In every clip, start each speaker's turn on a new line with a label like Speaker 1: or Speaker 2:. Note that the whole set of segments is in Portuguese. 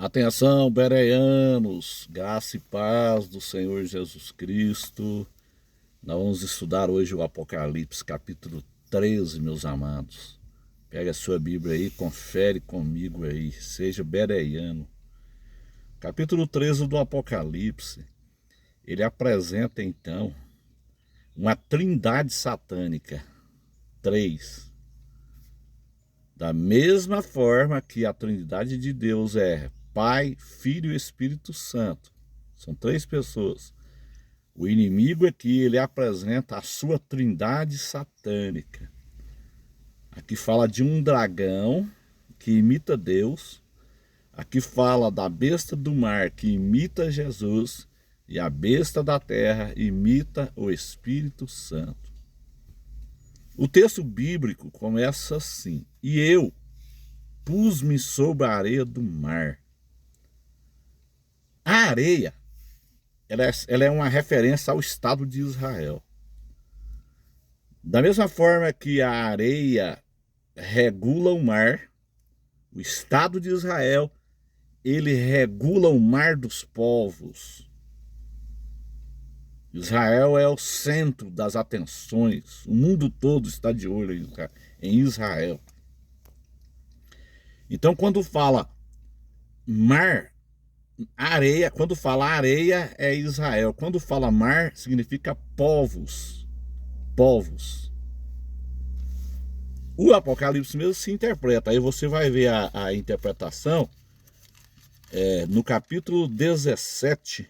Speaker 1: Atenção, bereanos, graça e paz do Senhor Jesus Cristo. Nós vamos estudar hoje o Apocalipse, capítulo 13, meus amados. Pega a sua Bíblia aí, confere comigo aí, seja bereano. Capítulo 13 do Apocalipse, ele apresenta então uma trindade satânica, três. Da mesma forma que a trindade de Deus é Pai, Filho e Espírito Santo. São três pessoas. O inimigo aqui, ele apresenta a sua trindade satânica. Aqui fala de um dragão que imita Deus. Aqui fala da besta do mar que imita Jesus. E a besta da terra imita o Espírito Santo. O texto bíblico começa assim: e eu pus-me sobre a areia do mar. A areia, ela é uma referência ao Estado de Israel. Da mesma forma que a areia regula o mar, o Estado de Israel, ele regula o mar dos povos. Israel é o centro das atenções. O mundo todo está de olho em Israel. Então, quando fala mar, areia, quando fala areia é Israel. Quando fala mar, significa povos. Povos. O Apocalipse mesmo se interpreta. Aí você vai ver a interpretação no capítulo 17,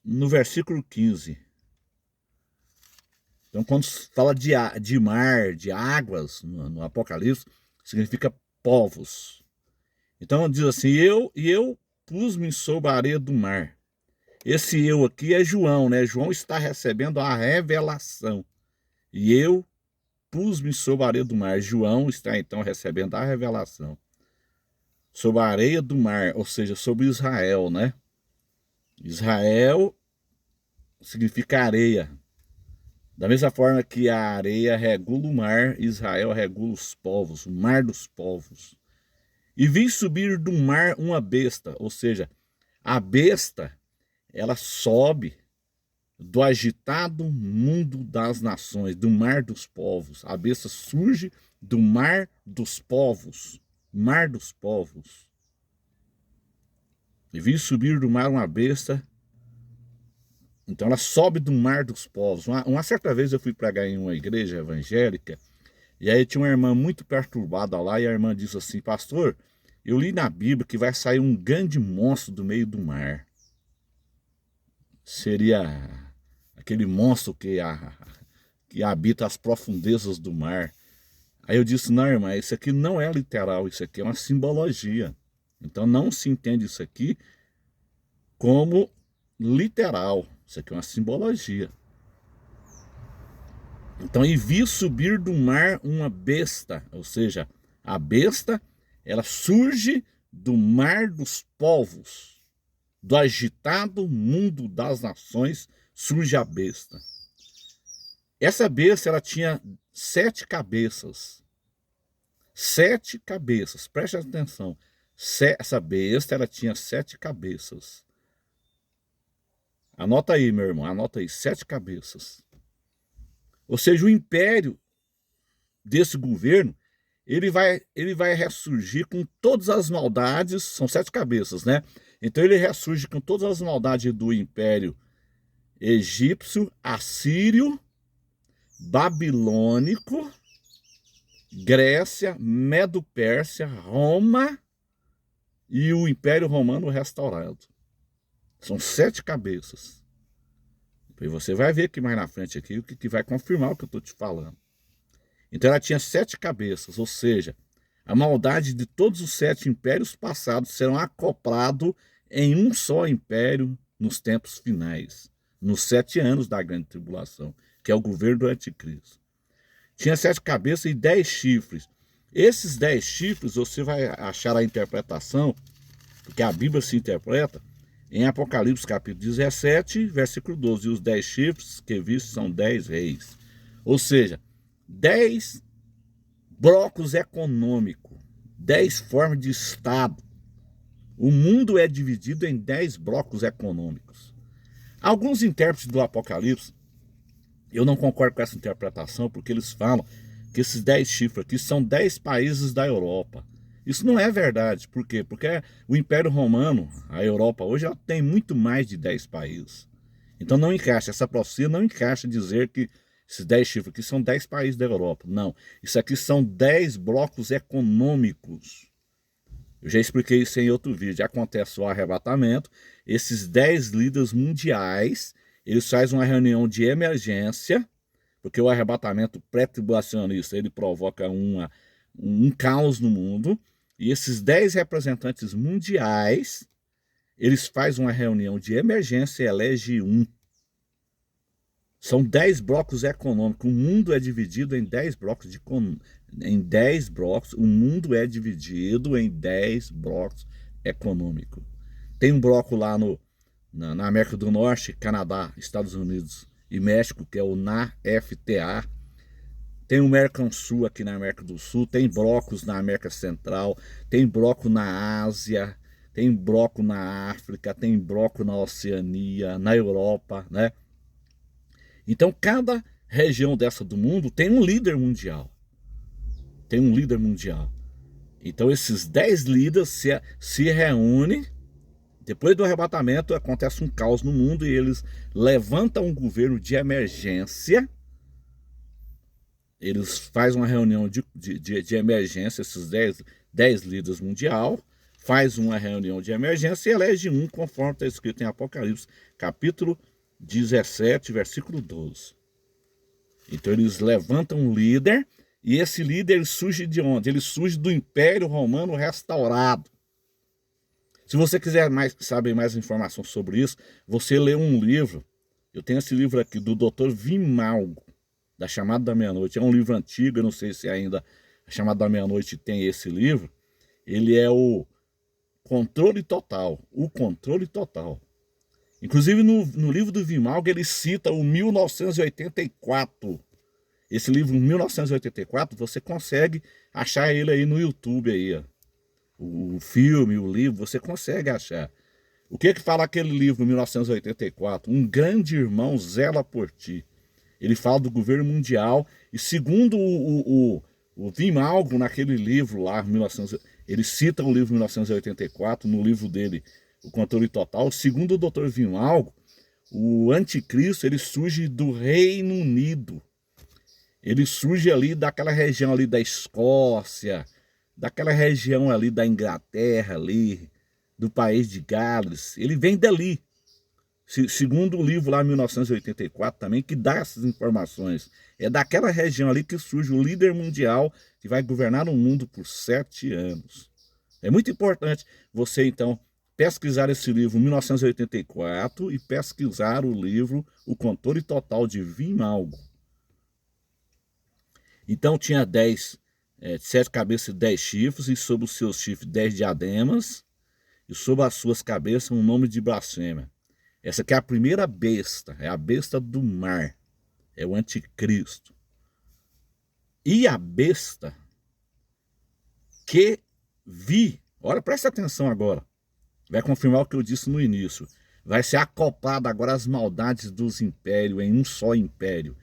Speaker 1: no versículo 15. Então, quando fala de mar, de águas, no Apocalipse, significa povos. Então, diz assim: eu pus-me sobre a areia do mar. Esse eu aqui é João, né? João está recebendo a revelação. E eu pus-me sobre a areia do mar. João está, então, recebendo a revelação. Sobre a areia do mar, ou seja, sobre Israel, né? Israel significa areia. Da mesma forma que a areia regula o mar, Israel regula os povos, o mar dos povos. E vi subir do mar uma besta, ou seja, a besta, ela sobe do agitado mundo das nações, do mar dos povos. A besta surge do mar dos povos, mar dos povos. E vi subir do mar uma besta. Então ela sobe do mar dos povos. Uma certa vez eu fui pregar em uma igreja evangélica, e aí tinha uma irmã muito perturbada lá, e a irmã disse assim: pastor, eu li na Bíblia que vai sair um grande monstro do meio do mar. Seria aquele monstro que habita as profundezas do mar. Aí eu disse: não, irmã, isso aqui não é literal, isso aqui é uma simbologia. Então não se entende isso aqui como literal. Isso aqui é uma simbologia. Então, e vi subir do mar uma besta, ou seja, a besta, ela surge do mar dos povos, do agitado mundo das nações, surge a besta. Essa besta, ela tinha 7 cabeças. 7 cabeças, preste atenção. Essa besta, ela tinha 7 cabeças. Anota aí, meu irmão, anota aí, 7 cabeças. Ou seja, o império desse governo, ele vai ressurgir com todas as maldades, são 7 cabeças, né? Então ele ressurge com todas as maldades do império egípcio, assírio, babilônico, Grécia, Medo-Pérsia, Roma e o Império Romano restaurado. São 7 cabeças. E você vai ver aqui mais na frente aqui o que vai confirmar o que eu estou te falando. Então ela tinha 7 cabeças, ou seja, a maldade de todos os 7 impérios passados serão acoplados em um só império nos tempos finais, nos 7 anos da grande tribulação, que é o governo do anticristo. Tinha 7 cabeças e 10 chifres. Esses 10 chifres você vai achar a interpretação, porque a Bíblia se interpreta, em Apocalipse capítulo 17, versículo 12. E os 10 chifres que vi são 10 reis. Ou seja, 10 blocos econômicos. 10 formas de Estado. O mundo é dividido em 10 blocos econômicos. Alguns intérpretes do Apocalipse, eu não concordo com essa interpretação, porque eles falam que esses 10 chifres aqui são 10 países da Europa. Isso não é verdade. Por quê? Porque o Império Romano, a Europa hoje, ela tem muito mais de 10 países. Então não encaixa, essa profecia não encaixa dizer que esses 10 chifres aqui são 10 países da Europa. Não, isso aqui são 10 blocos econômicos. Eu já expliquei isso em outro vídeo. Acontece o arrebatamento, esses 10 líderes mundiais, eles fazem uma reunião de emergência, porque o arrebatamento pré-tribulacionista, ele provoca um caos no mundo, e esses 10 representantes mundiais, eles fazem uma reunião de emergência e elegem um. São 10 blocos econômicos. O mundo é dividido em 10 blocos em 10 blocos. O mundo é dividido em 10 blocos econômicos. Tem um bloco lá na América do Norte, Canadá, Estados Unidos e México, que é o NAFTA. Tem o Mercosul aqui na América do Sul, tem blocos na América Central, tem bloco na Ásia, tem bloco na África, tem bloco na Oceania, na Europa, né? Então, cada região dessa do mundo tem um líder mundial. Tem um líder mundial. Então, esses 10 líderes se reúnem. Depois do arrebatamento, acontece um caos no mundo e eles levantam um governo de emergência. Eles fazem uma reunião de emergência, esses 10 líderes mundial, faz uma reunião de emergência e elege um, conforme está escrito em Apocalipse, capítulo 17, versículo 12. Então eles levantam um líder, e esse líder surge de onde? Ele surge do Império Romano restaurado. Se você quiser saber mais informação sobre isso, você lê um livro. Eu tenho esse livro aqui do Dr. Vimalgo, da Chamada da Meia-Noite. É um livro antigo, eu não sei se ainda a Chamada da Meia-Noite tem esse livro. Ele é o Controle Total. O Controle Total. Inclusive no livro do Vimalgo ele cita o 1984. Esse livro, 1984, você consegue achar ele aí no YouTube aí, ó. O filme, o livro, você consegue achar. O que fala aquele livro, 1984? Um grande irmão zela por ti. Ele fala do governo mundial, e segundo o Vimalgo, naquele livro lá, ele cita o livro 1984, no livro dele, O Controle Total. Segundo o Dr. Vimalgo, o anticristo, ele surge do Reino Unido. Ele surge ali daquela região ali da Escócia, daquela região ali da Inglaterra, ali, do país de Gales. Ele vem dali. Segundo o livro lá, 1984 também, que dá essas informações. É daquela região ali que surge o líder mundial que vai governar o mundo por 7 anos. É muito importante você, então, pesquisar esse livro 1984 e pesquisar o livro O Controle Total de Vimalgo. Então tinha 7 cabeças e 10 chifres, e sobre os seus chifres 10 diademas, e sobre as suas cabeças um nome de blasfêmia. Essa aqui é a primeira besta, é a besta do mar, é o anticristo. E a besta que vi, olha, presta atenção agora, vai confirmar o que eu disse no início, vai ser acoplada agora às maldades dos impérios em um só império.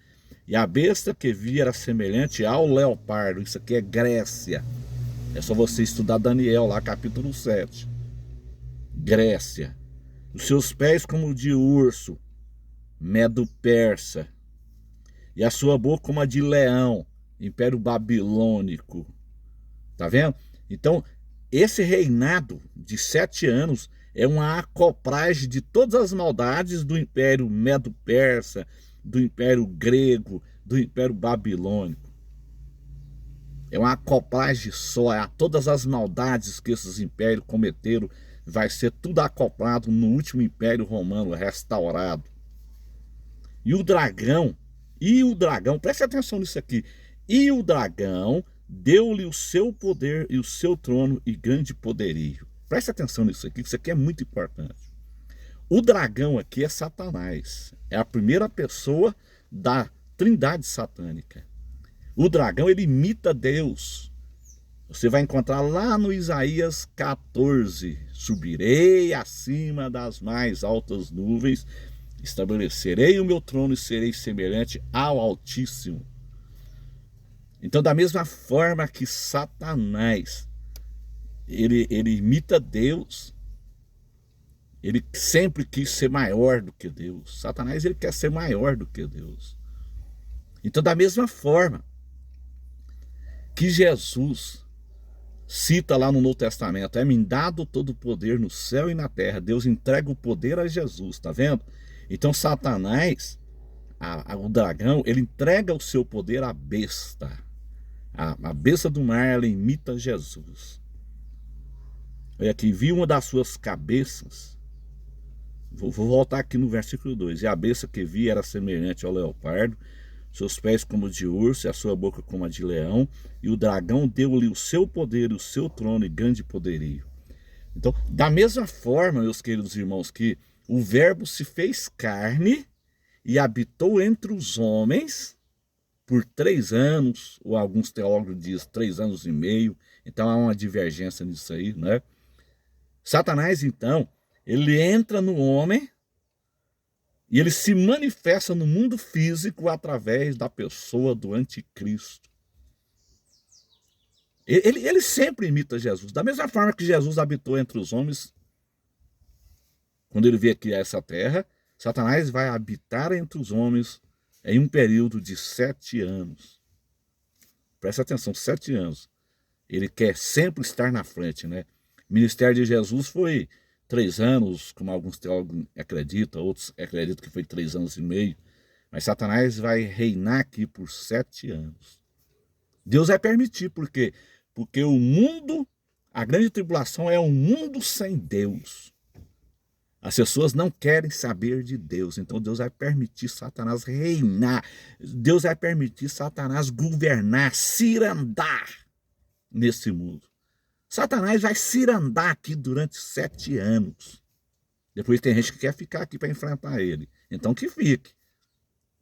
Speaker 1: E a besta que vi era semelhante ao leopardo. Isso aqui é Grécia. É só você estudar Daniel lá, capítulo 7. Grécia. Os seus pés como de urso, Medo-Persa. E a sua boca como a de leão, Império Babilônico. Tá vendo? Então, esse reinado de 7 anos é uma acoplagem de todas as maldades do Império Medo-Persa, do Império Grego, do Império Babilônico. É uma acoplagem só, todas as maldades que esses impérios cometeram, vai ser tudo acoplado no último Império Romano restaurado. E o dragão, preste atenção nisso aqui, e o dragão deu-lhe o seu poder e o seu trono e grande poderio. Preste atenção nisso aqui, que isso aqui é muito importante. O dragão aqui é Satanás, é a primeira pessoa da trindade satânica. O dragão, ele imita Deus. Você vai encontrar lá no Isaías 14. Subirei acima das mais altas nuvens, estabelecerei o meu trono e serei semelhante ao Altíssimo. Então, da mesma forma que Satanás, ele imita Deus, ele sempre quis ser maior do que Deus. Satanás, ele quer ser maior do que Deus. Então, da mesma forma que Jesus cita lá no Novo Testamento, é-me dado todo o poder no céu e na terra. Deus entrega o poder a Jesus, tá vendo? Então Satanás, o dragão, ele entrega o seu poder à besta. A besta do mar, ela imita Jesus. Olha aqui, vi uma das suas cabeças. Vou voltar aqui no versículo 2. E a besta que vi era semelhante ao leopardo, seus pés como de urso e a sua boca como a de leão, e o dragão deu-lhe o seu poder, o seu trono e grande poderio. Então, da mesma forma, meus queridos irmãos, que o verbo se fez carne e habitou entre os homens por 3 anos, ou alguns teólogos dizem 3 anos e meio, então há uma divergência nisso aí, né? Satanás, então, ele entra no homem e ele se manifesta no mundo físico através da pessoa do anticristo. Ele sempre imita Jesus. Da mesma forma que Jesus habitou entre os homens, quando ele veio aqui a essa terra, Satanás vai habitar entre os homens em um período de 7 anos. Presta atenção, 7 anos. Ele quer sempre estar na frente, né? O ministério de Jesus foi 3 anos, como alguns teólogos acreditam, outros acreditam que foi 3 anos e meio. Mas Satanás vai reinar aqui por 7 anos. Deus vai permitir, por quê? Porque o mundo, a grande tribulação é um mundo sem Deus. As pessoas não querem saber de Deus, então Deus vai permitir Satanás reinar. Deus vai permitir Satanás governar, cirandar nesse mundo. Satanás vai cirandar aqui durante 7 anos. Depois tem gente que quer ficar aqui para enfrentar ele. Então que fique,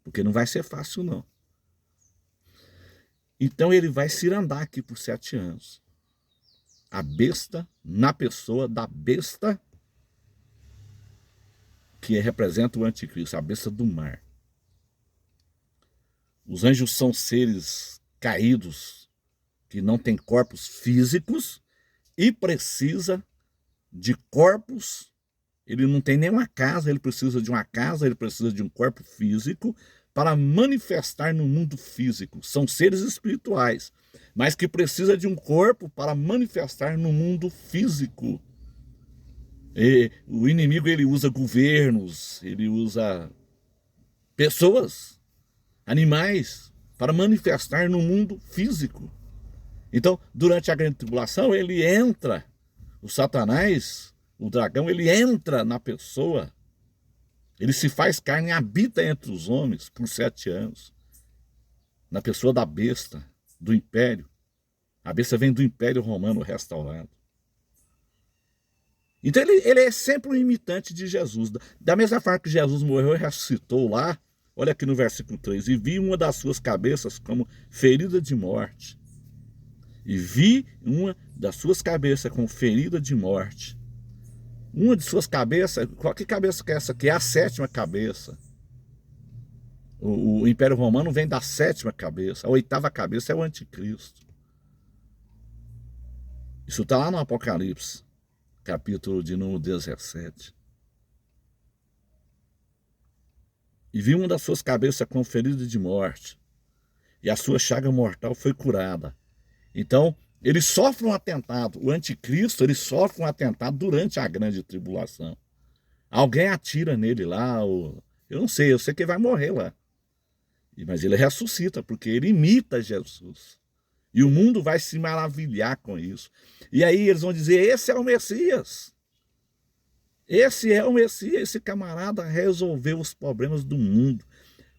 Speaker 1: porque não vai ser fácil não. Então ele vai cirandar aqui por 7 anos. A besta na pessoa da besta que representa o anticristo, a besta do mar. Os anjos são seres caídos que não têm corpos físicos e precisa de corpos. Ele não tem nenhuma casa, ele precisa de uma casa, ele precisa de um corpo físico para manifestar no mundo físico. São seres espirituais, mas que precisa de um corpo para manifestar no mundo físico. E o inimigo, ele usa governos, ele usa pessoas, animais, para manifestar no mundo físico. Então, durante a grande tribulação, ele entra, o Satanás, o dragão, ele entra na pessoa, ele se faz carne e habita entre os homens por 7 anos, na pessoa da besta, do império. A besta vem do Império Romano restaurado. Então ele é sempre um imitante de Jesus. Da mesma forma que Jesus morreu e ressuscitou lá, olha aqui no versículo 3, e vi uma das suas cabeças como ferida de morte. E vi uma das suas cabeças com ferida de morte. Uma de suas cabeças, que cabeça que é essa aqui? É a 7ª cabeça. O Império Romano vem da 7ª cabeça. A 8ª cabeça é o anticristo. Isso está lá no Apocalipse, capítulo de número 17. E vi uma das suas cabeças com ferida de morte, e a sua chaga mortal foi curada. Então, ele sofre um atentado. O anticristo, ele sofre um atentado durante a grande tribulação. Alguém atira nele lá, eu não sei, eu sei que ele vai morrer lá. Mas ele ressuscita, porque ele imita Jesus. E o mundo vai se maravilhar com isso. E aí eles vão dizer, esse é o Messias. Esse é o Messias, esse camarada resolveu os problemas do mundo.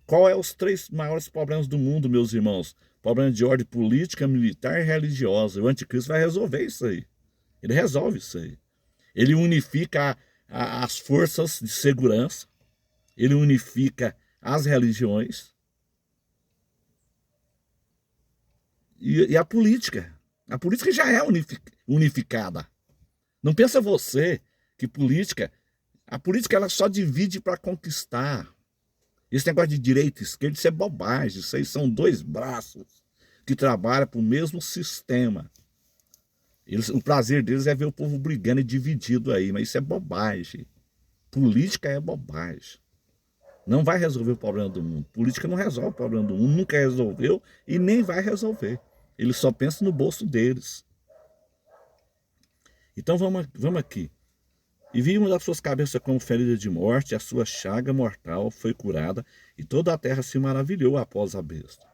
Speaker 1: Qual é os 3 maiores problemas do mundo, meus irmãos? Problema de ordem política, militar e religiosa. O anticristo vai resolver isso aí. Ele resolve isso aí. Ele unifica as forças de segurança. Ele unifica as religiões. E a política. A política já é unificada. Não pensa você que a política ela só divide para conquistar. Esse negócio de direita e esquerda, isso é bobagem. Isso aí são dois braços que trabalham para o mesmo sistema. O prazer deles é ver o povo brigando e dividido aí, mas isso é bobagem. Política é bobagem. Não vai resolver o problema do mundo. Política não resolve o problema do mundo, nunca resolveu e nem vai resolver. Eles só pensam no bolso deles. Então vamos aqui. E vi uma das suas cabeças como ferida de morte, a sua chaga mortal foi curada, e toda a terra se maravilhou após a besta.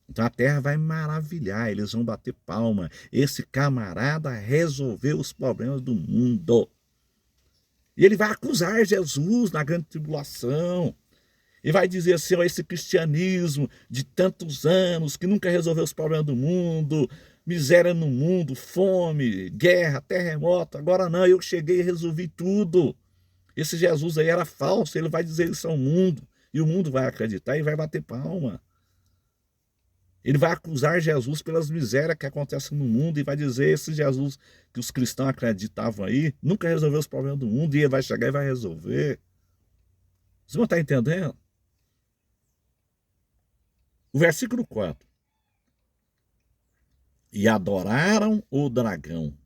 Speaker 1: Então a terra vai maravilhar, eles vão bater palma. Esse camarada resolveu os problemas do mundo. E ele vai acusar Jesus na grande tribulação. E vai dizer assim, ó, esse cristianismo de tantos anos, que nunca resolveu os problemas do mundo, miséria no mundo, fome, guerra, terremoto, agora não, eu cheguei e resolvi tudo. Esse Jesus aí era falso, ele vai dizer isso ao mundo, e o mundo vai acreditar e vai bater palma. Ele vai acusar Jesus pelas misérias que acontecem no mundo e vai dizer esse Jesus que os cristãos acreditavam aí, nunca resolveu os problemas do mundo e ele vai chegar e vai resolver. Vocês vão estar entendendo? O versículo 4. E adoraram o dragão.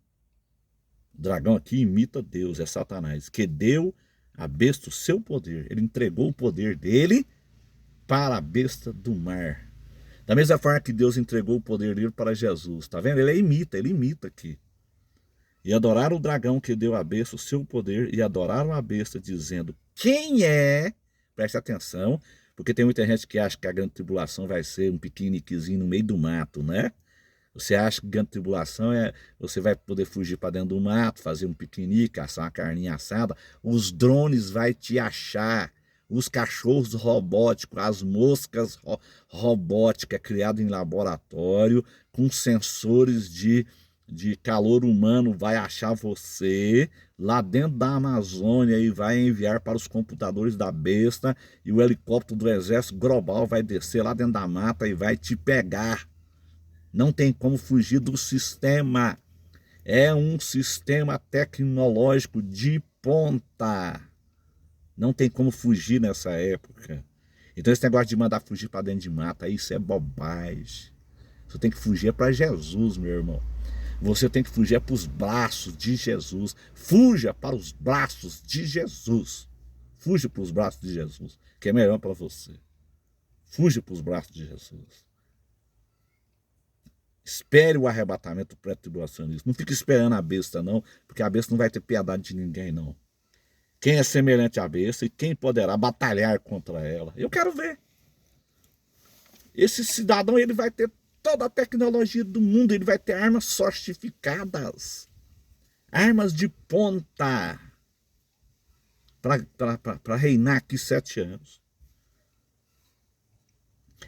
Speaker 1: O dragão aqui imita Deus, é Satanás, que deu à besta o seu poder. Ele entregou o poder dele para a besta do mar. Da mesma forma que Deus entregou o poder dele para Jesus. Está vendo? Ele imita aqui. E adoraram o dragão que deu à besta o seu poder, e adoraram a besta, dizendo, quem é? Preste atenção, porque tem muita gente que acha que a grande tribulação vai ser um piqueniquezinho no meio do mato, né? Você acha que a grande tribulação você vai poder fugir para dentro do mato, fazer um piquenique, assar uma carninha assada. Os drones vão te achar. Os cachorros robóticos, as moscas robóticas criadas em laboratório, com sensores de calor humano, vai achar você lá dentro da Amazônia e vai enviar para os computadores da besta, e o helicóptero do exército global vai descer lá dentro da mata e vai te pegar. Não tem como fugir do sistema. É um sistema tecnológico de ponta. Não tem como fugir nessa época. Então esse negócio de mandar fugir para dentro de mata, isso é bobagem. Você tem que fugir para Jesus, meu irmão. Você tem que fugir para os braços de Jesus. Fuja para os braços de Jesus. Fuja para os braços de Jesus, que é melhor para você. Fuja para os braços de Jesus. Espere o arrebatamento pré-tribulacionista. Não fique esperando a besta, não, porque a besta não vai ter piedade de ninguém, não. Quem é semelhante à besta e quem poderá batalhar contra ela? Eu quero ver. Esse cidadão, ele vai ter toda a tecnologia do mundo, ele vai ter armas sofisticadas, armas de ponta, para reinar aqui 7 anos.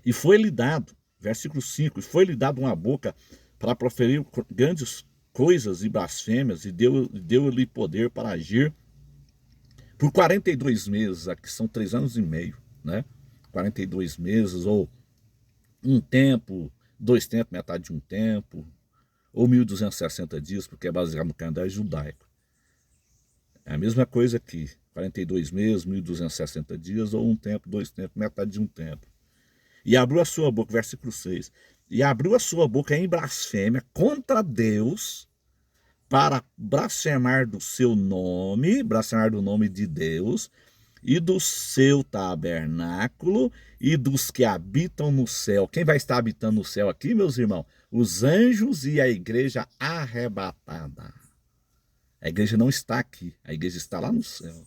Speaker 1: E foi-lhe dado, versículo 5, e foi-lhe dado uma boca para proferir grandes coisas e blasfêmias, e deu-lhe poder para agir por 42 meses, aqui são 3 anos e meio, né? 42 meses, ou um tempo, 2 tempos, metade de um tempo, ou 1260 dias, porque é baseado no calendário judaico. É a mesma coisa aqui, 42 meses, 1260 dias, ou um tempo, 2 tempos, metade de um tempo. E abriu a sua boca, versículo 6, e abriu a sua boca em blasfêmia contra Deus, para blasfemar do seu nome, blasfemar do nome de Deus, e do seu tabernáculo, e dos que habitam no céu. Quem vai estar habitando no céu aqui, meus irmãos? Os anjos e a igreja arrebatada. A igreja não está aqui, a igreja está lá no céu.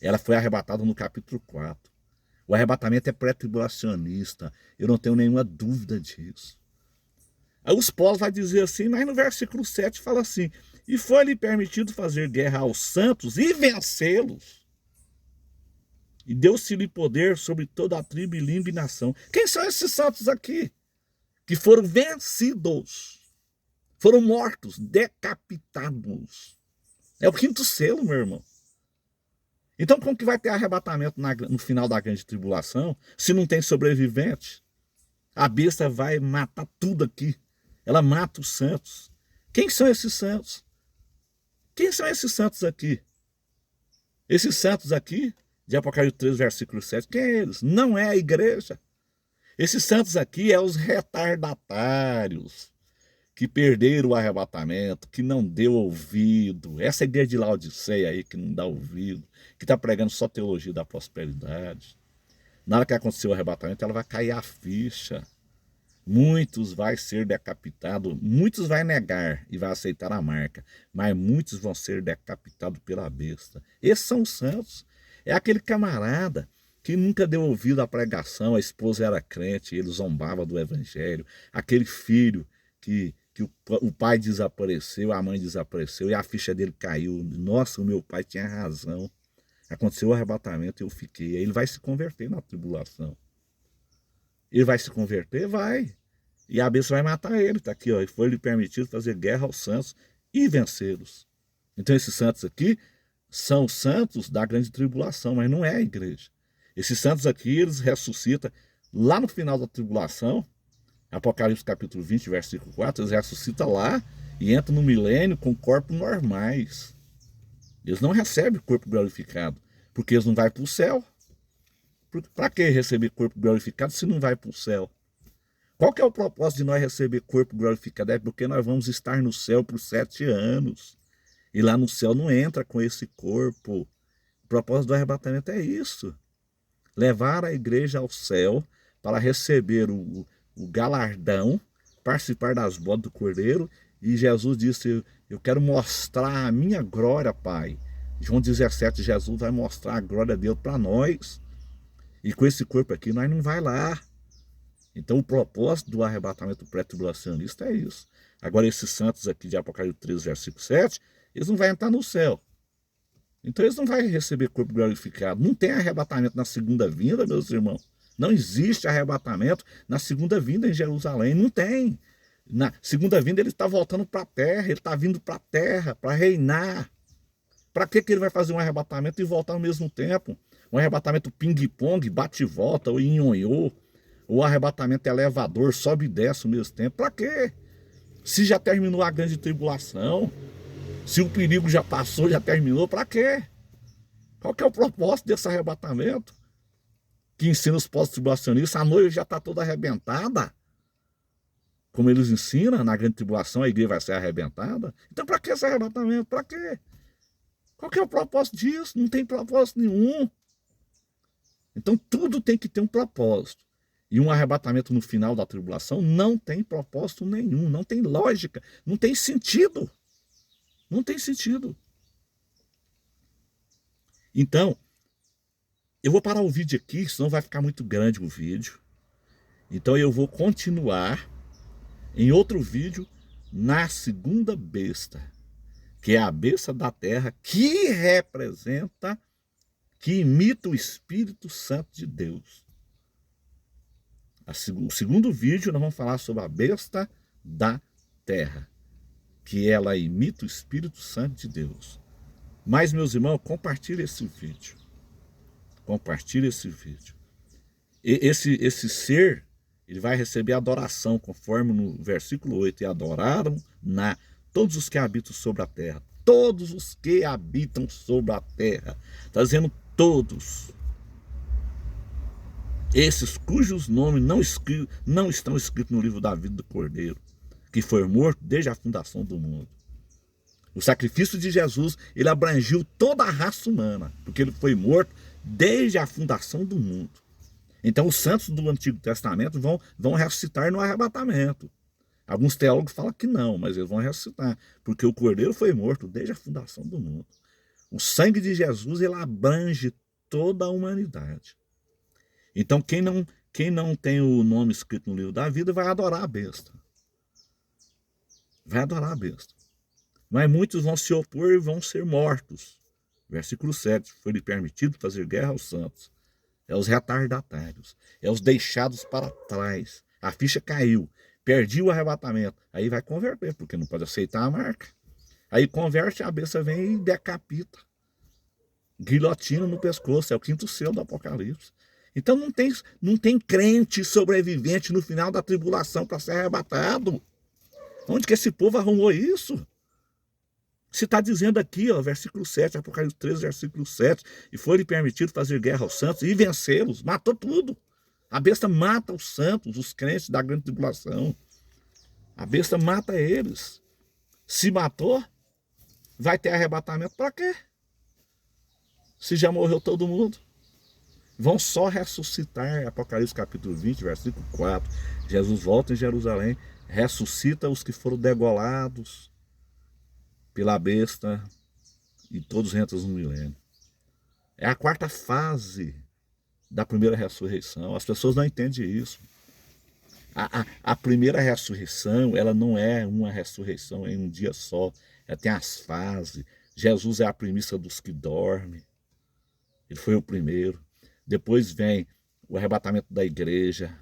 Speaker 1: Ela foi arrebatada no capítulo 4. O arrebatamento é pré-tribulacionista, eu não tenho nenhuma dúvida disso. Aí os povos vão dizer assim, mas no versículo 7 fala assim, e foi-lhe permitido fazer guerra aos santos e vencê-los. E deu-se-lhe poder sobre toda a tribo e língua e nação. Quem são esses santos aqui? Que foram vencidos, foram mortos, decapitados. É o 5º selo, meu irmão. Então como que vai ter arrebatamento no final da grande tribulação, se não tem sobrevivente? A besta vai matar tudo aqui. Ela mata os santos. Quem são esses santos? Quem são esses santos aqui? Esses santos aqui, de Apocalipse 3, versículo 7, quem é eles? Não é a igreja. Esses santos aqui é os retardatários, que perderam o arrebatamento, que não deu ouvido. Essa igreja de Laodiceia aí, que não dá ouvido, que está pregando só teologia da prosperidade. Na hora que acontecer o arrebatamento, ela vai cair a ficha. Muitos vai ser decapitados, muitos vai negar e vai aceitar a marca, mas muitos vão ser decapitados pela besta. Esses são os santos. É aquele camarada que nunca deu ouvido à pregação, a esposa era crente, ele zombava do evangelho. Aquele filho que o pai desapareceu, a mãe desapareceu e a ficha dele caiu. Nossa, o meu pai tinha razão. Aconteceu o arrebatamento e eu fiquei. Aí ele vai se converter na tribulação. Ele vai se converter? Vai. E a besta vai matar ele. Está aqui, ó. Foi-lhe permitido fazer guerra aos santos e vencê-los. Então esses santos aqui são santos da grande tribulação, mas não é a igreja. Esses santos aqui, eles ressuscitam lá no final da tribulação. Apocalipse capítulo 20, versículo 4, eles ressuscitam lá e entram no milênio com corpos normais. Eles não recebem corpo glorificado, porque eles não vão para o céu. Para que receber corpo glorificado se não vai para o céu? Qual que é o propósito de nós receber corpo glorificado? É porque nós vamos estar no céu por 7 anos. E lá no céu não entra com esse corpo. O propósito do arrebatamento é isso. Levar a igreja ao céu para receber o galardão, participar das bodas do Cordeiro. E Jesus disse, eu quero mostrar a minha glória, Pai. João 17, Jesus vai mostrar a glória de Deus para nós. E com esse corpo aqui, nós não vai lá. Então o propósito do arrebatamento pré-tribulacionista é isso. Agora esses santos aqui de Apocalipse 13, versículo 7, eles não vão entrar no céu. Então eles não vão receber corpo glorificado. Não tem arrebatamento na segunda vinda, meus irmãos. Não existe arrebatamento na segunda vinda em Jerusalém. Não tem. Na segunda vinda ele está voltando para a terra. Ele está vindo para a terra para reinar. Para que ele vai fazer um arrebatamento e voltar ao mesmo tempo? Um arrebatamento ping-pong, bate e volta, ou inhonhô. Ou arrebatamento elevador, sobe e desce ao mesmo tempo. Para quê? Se já terminou a grande tribulação, se o perigo já passou, já terminou, para quê? Qual que é o propósito desse arrebatamento? Que ensina os pós-tribulacionistas, a noiva já está toda arrebentada. Como eles ensinam, na grande tribulação a igreja vai ser arrebentada. Então para que esse arrebatamento? Para quê? Qual que é o propósito disso? Não tem propósito nenhum. Então tudo tem que ter um propósito. E um arrebatamento no final da tribulação não tem propósito nenhum, não tem lógica, não tem sentido. Não tem sentido. Então, eu vou parar o vídeo aqui, senão vai ficar muito grande o vídeo. Então eu vou continuar em outro vídeo na segunda besta, que é a besta da terra, que representa, que imita o Espírito Santo de Deus. O segundo vídeo nós vamos falar sobre a besta da terra, que ela imita o Espírito Santo de Deus. Mas, meus irmãos, compartilhe esse vídeo. Compartilhe esse vídeo. Esse ser, ele vai receber adoração, conforme no versículo 8, e adoraram todos os que habitam sobre a terra. Todos os que habitam sobre a terra. Está dizendo todos. Esses cujos nomes não estão escritos no livro da vida do Cordeiro, que foi morto desde a fundação do mundo. O sacrifício de Jesus, ele abrangiu toda a raça humana, porque ele foi morto desde a fundação do mundo. Então os santos do Antigo Testamento vão ressuscitar no arrebatamento. Alguns teólogos falam que não, mas eles vão ressuscitar, porque o Cordeiro foi morto desde a fundação do mundo. O sangue de Jesus, ele abrange toda a humanidade. Então quem não tem o nome escrito no livro da vida vai adorar a besta. Vai adorar a besta. Mas muitos vão se opor e vão ser mortos. Versículo 7. Foi-lhe permitido fazer guerra aos santos. É os retardatários. É os deixados para trás. A ficha caiu. Perdi o arrebatamento. Aí vai converter, porque não pode aceitar a marca. Aí converte, a besta vem e decapita. Guilhotina no pescoço. É o quinto selo do Apocalipse. Então não tem crente sobrevivente no final da tribulação para ser arrebatado. Onde que esse povo arrumou isso? Se está dizendo aqui, ó, versículo 7, Apocalipse 13, versículo 7, e foi-lhe permitido fazer guerra aos santos e vencê-los, matou tudo. A besta mata os santos, os crentes da grande tribulação. A besta mata eles. Se matou, vai ter arrebatamento para quê? Se já morreu todo mundo. Vão só ressuscitar, Apocalipse capítulo 20, versículo 4. Jesus volta em Jerusalém, ressuscita os que foram degolados pela besta e todos entram no milênio. É a quarta fase da primeira ressurreição. As pessoas não entendem isso. A primeira ressurreição, ela não é uma ressurreição em um dia só. Ela tem as fases. Jesus é a primícia dos que dormem. Ele foi o primeiro. Depois vem o arrebatamento da igreja,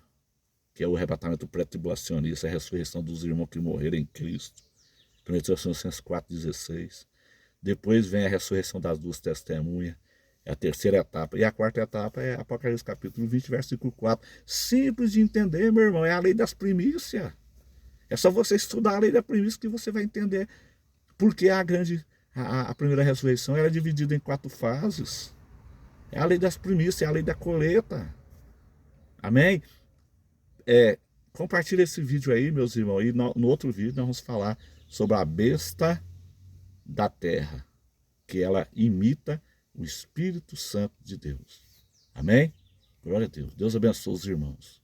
Speaker 1: que é o arrebatamento pré-tribulacionista, a ressurreição dos irmãos que morreram em Cristo. 1 Tessalonicenses 4,16. Depois vem a ressurreição das duas testemunhas. É a terceira etapa. E a quarta etapa é Apocalipse capítulo 20, versículo 4. Simples de entender, meu irmão. É a lei das primícias. É só você estudar a lei da primícia que você vai entender porque a primeira ressurreição era dividida em 4 fases. É a lei das primícias, é a lei da colheita. Amém? Compartilha esse vídeo aí, meus irmãos. E no outro vídeo nós vamos falar sobre a besta da terra, que ela imita o Espírito Santo de Deus. Amém? Glória a Deus. Deus abençoe os irmãos.